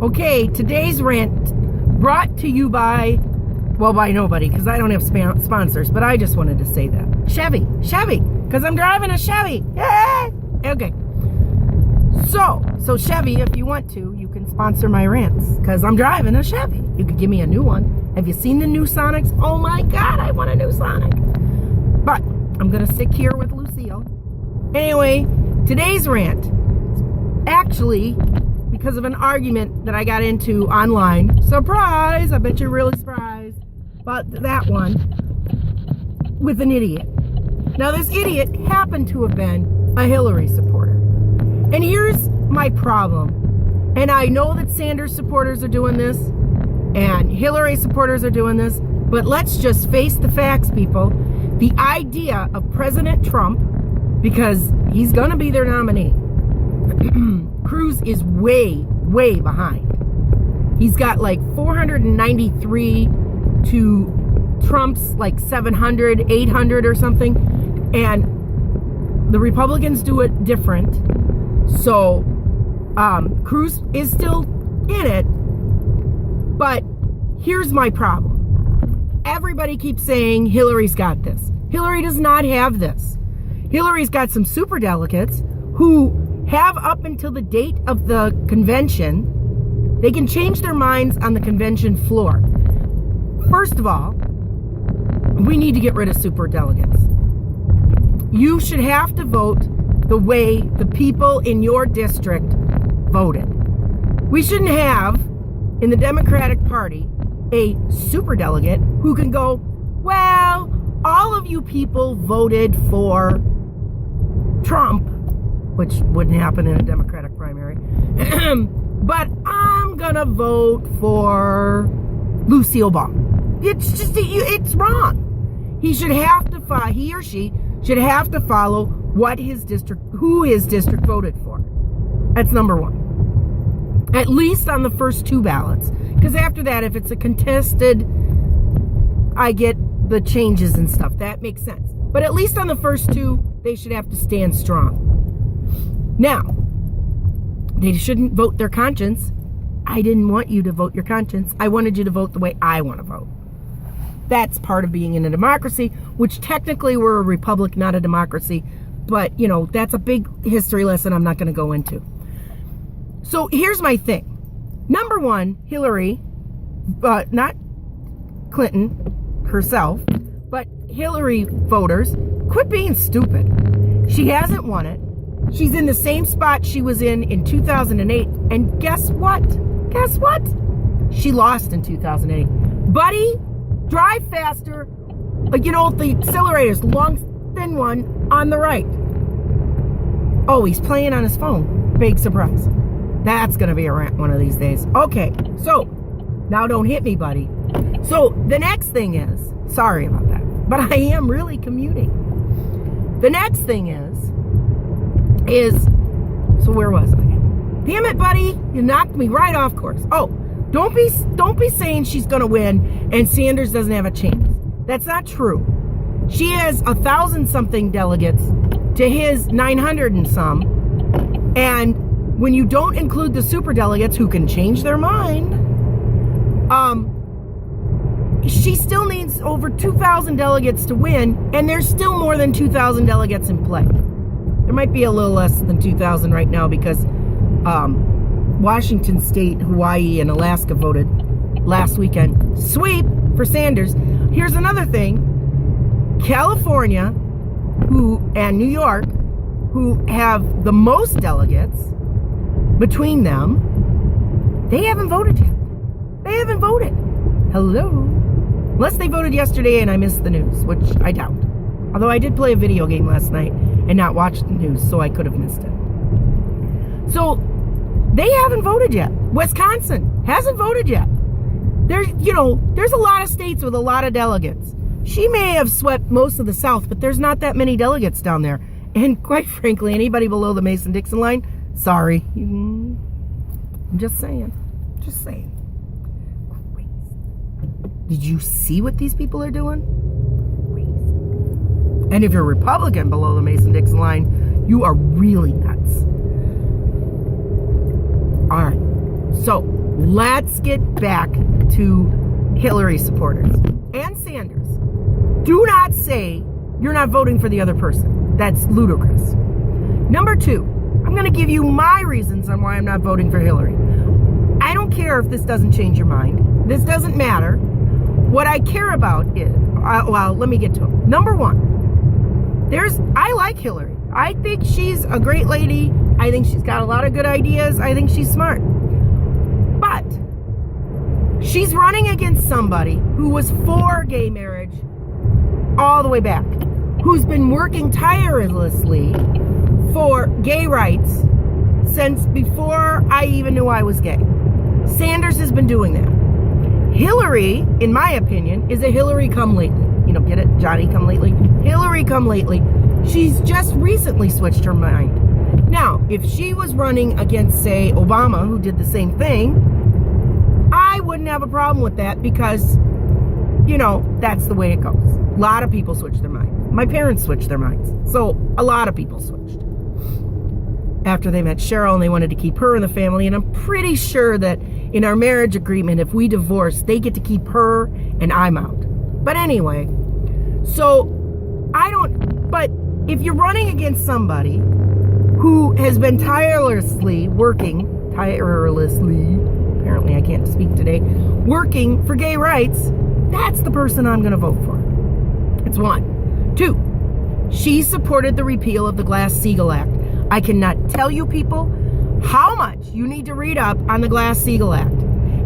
Okay, today's rant brought to you by, well, by nobody, because I don't have sponsors, but I just wanted to say that. Chevy, because I'm driving a Chevy. Yay! Okay. So Chevy, if you want to, you can sponsor my rants, because I'm driving a Chevy. You could give me a new one. Have you seen the new Sonics? Oh my God, I want a new Sonic. But I'm going to stick here with Lucille. Anyway, today's rant, actually, because of an argument that I got into online. Surprise! I bet you're really surprised about that one. With an idiot. Now, this idiot happened to have been a Hillary supporter. And here's my problem. And I know that Sanders supporters are doing this, and Hillary supporters are doing this, but let's just face the facts, people. The idea of President Trump, because he's going to be their nominee, Cruz is way behind. He's got like 493 to Trump's like 700, 800 or something. And the Republicans do it different. So Cruz is still in it. But here's my problem. Everybody keeps saying Hillary's got this. Hillary does not have this. Hillary's got some superdelegates who have up until the date of the convention. They can change their minds on the convention floor. First of all, we need to get rid of superdelegates. You should have to vote the way the people in your district voted. We shouldn't have, in the Democratic Party, a superdelegate who can go, well, all of you people voted for Trump, which wouldn't happen in a Democratic primary, but I'm gonna vote for Lucille Ball. It's just, it's wrong. He or she should have to follow who his district voted for. That's number one. At least on the first two ballots. Because after that, if it's a contested, I get the changes and stuff. That makes sense. But at least on the first two, they should have to stand strong. Now, they shouldn't vote their conscience. I didn't want you to vote your conscience. I wanted you to vote the way I want to vote. That's part of being in a democracy, which technically we're a republic, not a democracy. But, you know, that's a big history lesson I'm not going to go into. So here's my thing. Number one, Hillary, not Clinton herself, but Hillary voters, quit being stupid. She hasn't won it. She's in the same spot she was in 2008. And guess what? She lost in 2008. Buddy, drive faster. You know, the accelerator's the long, thin one on the right. Oh, he's playing on his phone. Big surprise. That's going to be a rant one of these days. Okay, so now don't hit me, buddy. So the next thing is, sorry about that, but I am really commuting. The next thing is, so where was I? Damn it, buddy. You knocked me right off course. Oh, don't be saying she's going to win and Sanders doesn't have a chance. That's not true. She has 1,000-something delegates to his 900 and some. And when you don't include the superdelegates who can change their mind, she still needs over 2,000 delegates to win, and there's still more than 2,000 delegates in play. There might be a little less than 2,000 right now because Washington State, Hawaii, and Alaska voted last weekend. Sweep for Sanders. Here's another thing. California, and New York, who have the most delegates between them, they haven't voted yet. They haven't voted. Hello. Unless they voted yesterday and I missed the news, which I doubt. Although I did play a video game last night and not watch the news, so I could have missed it. So they haven't voted yet. Wisconsin hasn't voted yet. There's a lot of states with a lot of delegates. She may have swept most of the South, but there's not that many delegates down there. And quite frankly, anybody below the Mason-Dixon line, sorry. I'm just saying. Crazy. Did you see what these people are doing? Crazy. And if you're Republican below the Mason-Dixon line, you are really nuts. All right. So let's get back to Hillary supporters and Sanders. Do not say you're not voting for the other person. That's ludicrous. Number 2, I'm going to give you my reasons on why I'm not voting for Hillary. I don't care if this doesn't change your mind. This doesn't matter. What I care about is, well, let me get to it. Number 1, I like Hillary. I think she's a great lady. I think she's got a lot of good ideas. I think she's smart. But she's running against somebody who was for gay marriage all the way back, who's been working tirelessly for gay rights since before I even knew I was gay. Sanders has been doing that. Hillary, in my opinion, is a Hillary come lately. You know, get it? Johnny come lately? Hillary come lately. She's just recently switched her mind. Now, if she was running against, say, Obama, who did the same thing, I wouldn't have a problem with that because, you know, that's the way it goes. A lot of people switch their mind. My parents switched their minds. So a lot of people switched. After they met Cheryl and they wanted to keep her in the family. And I'm pretty sure that in our marriage agreement, if we divorce, they get to keep her and I'm out. But anyway, so but if you're running against somebody who has been tirelessly, apparently I can't speak today, working for gay rights, that's the person I'm going to vote for. It's 1. 2, she supported the repeal of the Glass-Steagall Act. I cannot tell you people how much you need to read up on the Glass-Steagall Act.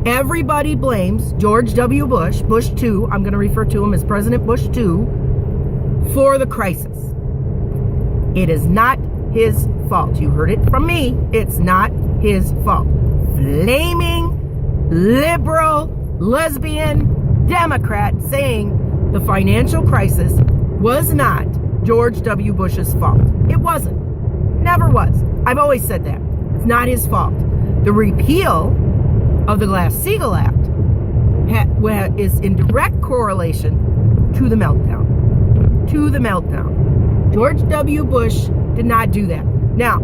Everybody blames George W. Bush, Bush 2, I'm going to refer to him as President Bush 2, for the crisis. It is not his fault. You heard it from me. It's not his fault. Flaming, liberal, lesbian, Democrat saying the financial crisis was not George W. Bush's fault. It wasn't. Never was. I've always said that. It's not his fault. The repeal of the Glass-Steagall Act is in direct correlation to the meltdown. To the meltdown. George W. Bush did not do that. Now,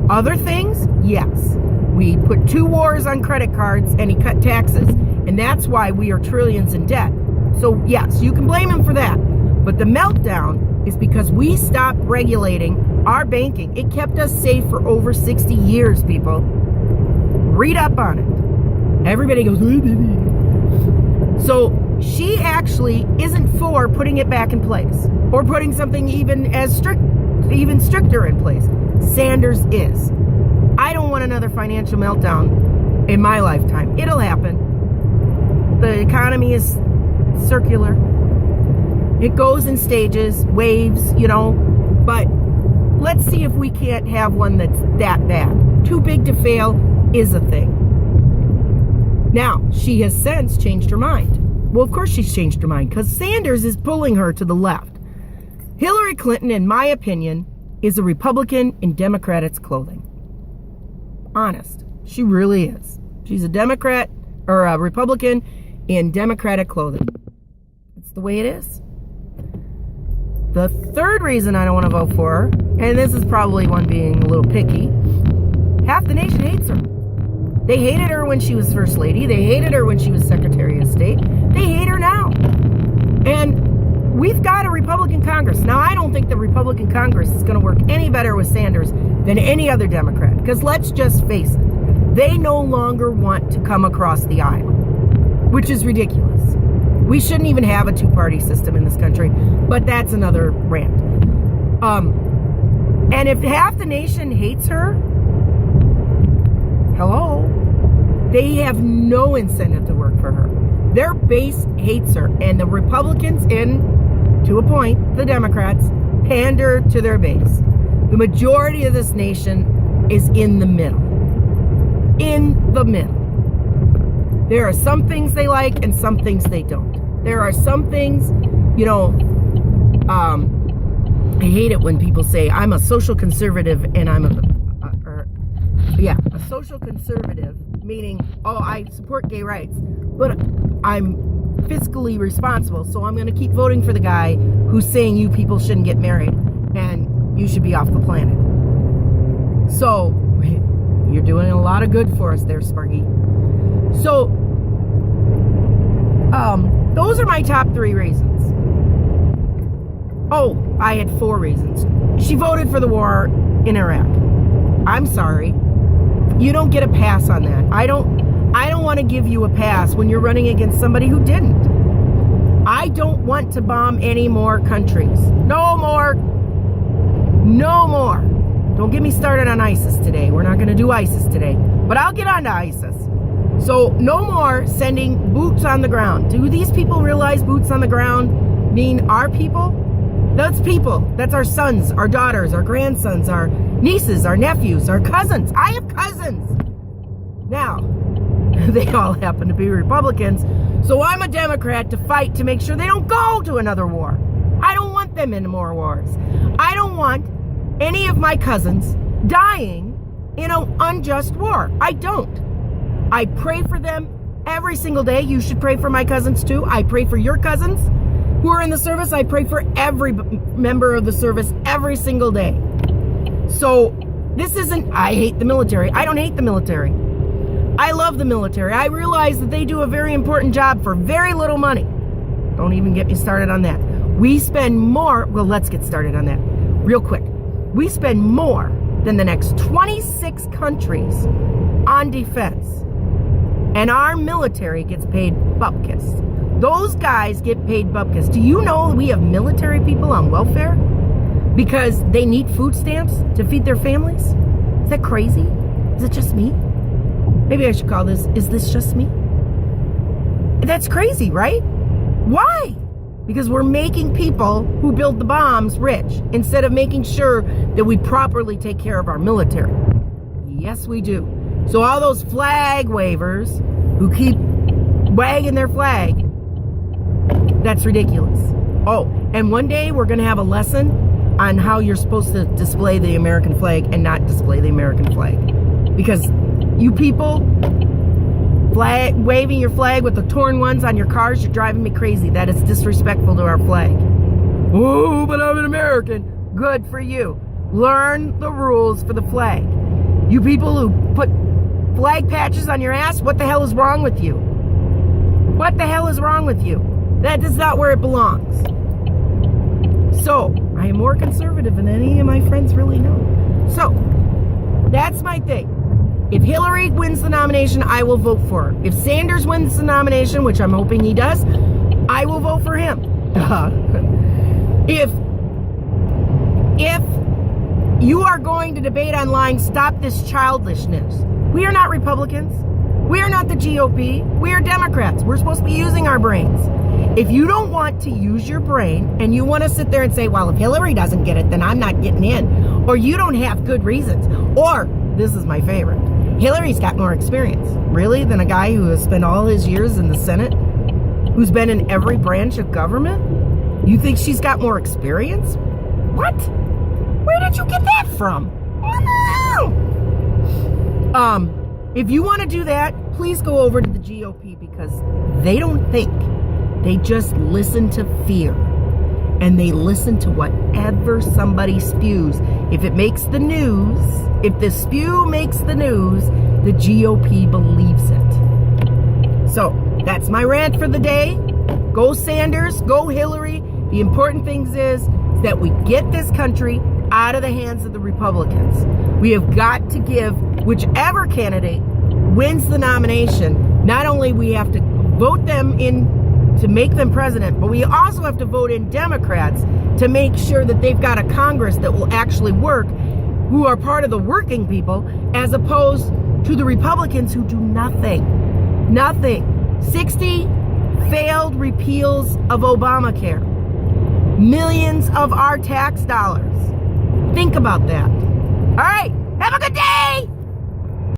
other things, yes. We put 2 wars on credit cards and he cut taxes, and that's why we are trillions in debt. So, yes, you can blame him for that. But the meltdown is because we stopped regulating our banking. It kept us safe for over 60 years, people. Read up on it. Everybody goes, so she actually isn't for putting it back in place or putting something even stricter in place. Sanders is. I don't want another financial meltdown in my lifetime. It'll happen. The economy is circular. It goes in stages, waves, you know, but let's see if we can't have one that's that bad. Too big to fail is a thing. Now, she has since changed her mind. Well, of course she's changed her mind because Sanders is pulling her to the left. Hillary Clinton, in my opinion, is a Republican in Democrats' clothing. Honest. She really is. She's a Democrat or a Republican in Democratic clothing. It's the way it is. The third reason I don't want to vote for her, and this is probably one being a little picky, half the nation hates her. They hated her when she was First Lady. They hated her when she was Secretary of State. They hate her now. And we've got a Republican Congress. Now, I don't think the Republican Congress is going to work any better with Sanders than any other Democrat. Because let's just face it, they no longer want to come across the aisle, which is ridiculous. We shouldn't even have a two-party system in this country, but that's another rant. And if half the nation hates her, hello, they have no incentive to work for her. Their base hates her, and the Republicans, to a point, the Democrats, pander to their base. The majority of this nation is in the middle. In the middle. There are some things they like and some things they don't. There are some things, you know, I hate it when people say, I'm a social conservative and I'm a social conservative, meaning, oh, I support gay rights, but I'm fiscally responsible, so I'm going to keep voting for the guy who's saying you people shouldn't get married and you should be off the planet. So, You're doing a lot of good for us there, Sparky. So, those are my top 3 reasons. Oh, I had 4 reasons. She voted for the war in Iraq. I'm sorry. You don't get a pass on that. I don't want to give you a pass when you're running against somebody who didn't. I don't want to bomb any more countries. No more. No more. Don't get me started on ISIS today. We're not going to do ISIS today. But I'll get on to ISIS. So no more sending boots on the ground. Do these people realize boots on the ground mean our people? That's people. That's our sons, our daughters, our grandsons, our nieces, our nephews, our cousins. I have cousins. Now, they all happen to be Republicans. So I'm a Democrat to fight to make sure they don't go to another war. I don't want them in more wars. I don't want any of my cousins dying in an unjust war. I don't. I pray for them every single day. You should pray for my cousins too. I pray for your cousins who are in the service. I pray for every member of the service every single day. So this isn't, I hate the military. I don't hate the military. I love the military. I realize that they do a very important job for very little money. Don't even get me started on that. We spend more, well, let's get started on that real quick. We spend more than the next 26 countries on defense. And our military gets paid bupkis. Those guys get paid bupkis. Do you know we have military people on welfare because they need food stamps to feed their families? Is that crazy? Is it just me? Maybe I should call this, is this just me? That's crazy, right? Why? Because we're making people who build the bombs rich instead of making sure that we properly take care of our military. Yes, we do. So all those flag wavers who keep wagging their flag, that's ridiculous. Oh, and one day we're going to have a lesson on how you're supposed to display the American flag and not display the American flag. Because you people waving your flag with the torn ones on your cars, you're driving me crazy. That is disrespectful to our flag. Oh, but I'm an American. Good for you. Learn the rules for the flag. You people who put flag patches on your ass, what the hell is wrong with you? What the hell is wrong with you? That is not where it belongs. So, I am more conservative than any of my friends really know. So, that's my thing. If Hillary wins the nomination, I will vote for her. If Sanders wins the nomination, which I'm hoping he does, I will vote for him. If you are going to debate online, stop this childishness. We are not Republicans. We are not the GOP. We are Democrats. We're supposed to be using our brains. If you don't want to use your brain and you want to sit there and say, well, if Hillary doesn't get it, then I'm not getting in, or you don't have good reasons, or, this is my favorite, Hillary's got more experience. Really? Than a guy who has spent all his years in the Senate? Who's been in every branch of government? You think she's got more experience? What? Where did you get that from? If you want to do that, please go over to the GOP because they don't think. They just listen to fear. And they listen to whatever somebody spews. If it makes the news, if the spew makes the news, the GOP believes it. So, that's my rant for the day. Go Sanders, go Hillary. The important thing is that we get this country out of the hands of the Republicans. We have got to give whichever candidate wins the nomination, not only we have to vote them in to make them president, but we also have to vote in Democrats to make sure that they've got a Congress that will actually work, who are part of the working people, as opposed to the Republicans who do nothing. Nothing. 60 failed repeals of Obamacare. Millions of our tax dollars. Think about that. All right. Have a good day.